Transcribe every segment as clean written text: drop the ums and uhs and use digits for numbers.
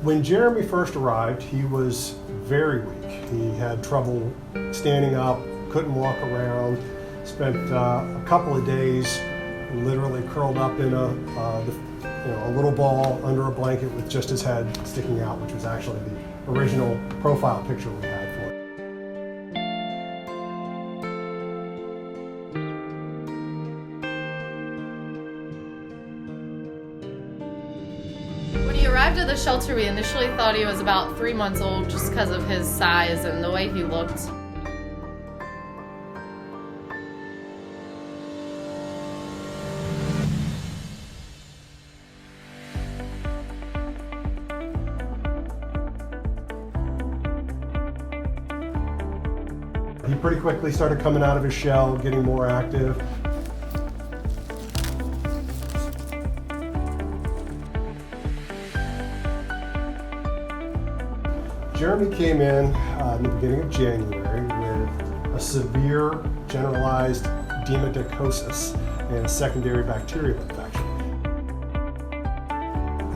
When Jeremy first arrived, he was very weak. He had trouble standing up, couldn't walk around, spent a couple of days literally curled up in a little ball under a blanket with just his head sticking out, which was actually the original profile picture we had for him. When he arrived at the shelter, we initially thought he was about 3 months old just because of his size and the way he looked. He pretty quickly started coming out of his shell, getting more active. Jeremy came in the beginning of January with a severe generalized demodicosis and a secondary bacterial infection.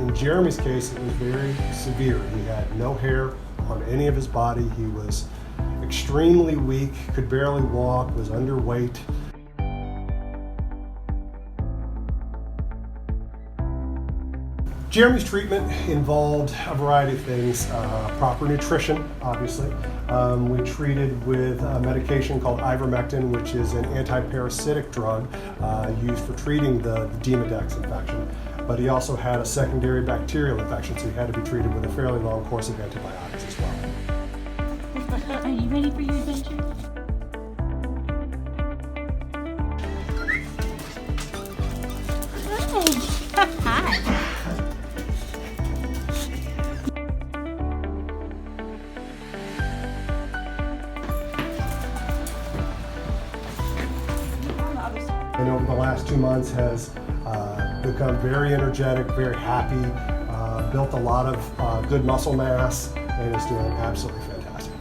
In Jeremy's case, it was very severe. He had no hair on any of his body. He was extremely weak, could barely walk, was underweight. Jeremy's treatment involved a variety of things. Proper nutrition, obviously. We treated with a medication called ivermectin, which is an anti-parasitic drug used for treating the Demodex infection. But he also had a secondary bacterial infection, so he had to be treated with a fairly long course of antibiotics as well. Are you ready for your adventure? Hi. And over the last 2 months has become very energetic, very happy, built a lot of good muscle mass, and is doing absolutely fantastic now.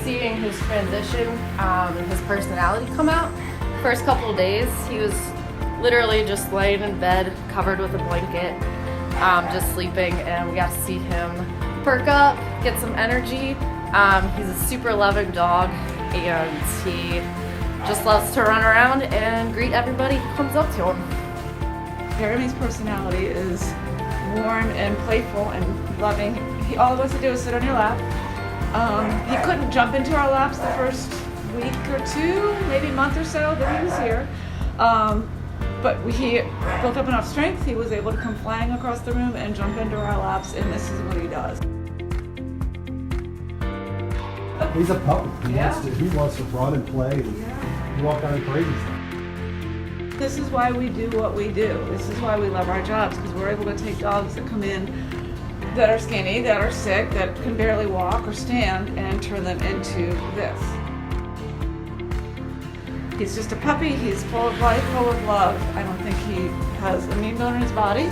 Seeing his transition, his personality come out. First couple of days, he was literally just laying in bed, covered with a blanket, just sleeping, and we got to see him perk up, get some energy. He's a super loving dog, and he just loves to run around and greet everybody who comes up to him. Jeremy's personality is warm and playful and loving. All he wants to do is sit on your lap. He couldn't jump into our laps the first week or two, maybe month or so that he was here. But he built up enough strength, he was able to come flying across the room and jump into our laps, and this is what he does. He's a puppy. He wants to run and play and walk on crazy stuff. This is why we do what we do. This is why we love our jobs, because we're able to take dogs that come in that are skinny, that are sick, that can barely walk or stand, and turn them into this. He's just a puppy. He's full of life, full of love. I don't think he has a mean bone in his body.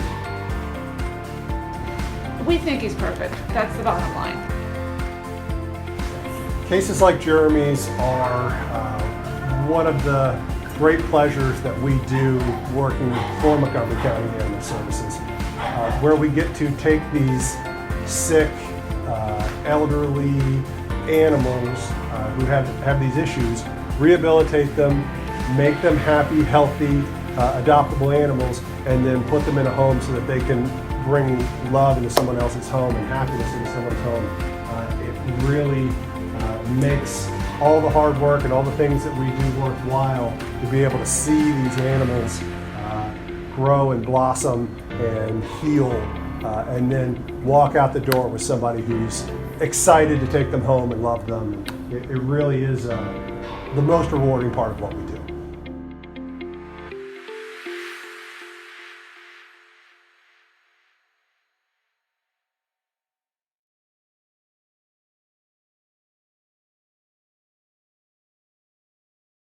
We think he's perfect. That's the bottom line. Cases like Jeremy's are one of the great pleasures that we do working for Montgomery County Animal Services, where we get to take these sick, elderly animals who have these issues, rehabilitate them, make them happy, healthy, adoptable animals, and then put them in a home so that they can bring love into someone else's home and happiness into someone's home. It really makes all the hard work and all the things that we do worthwhile to be able to see these animals grow and blossom and heal, and then walk out the door with somebody who's excited to take them home and love them. It really is the most rewarding part of what we do.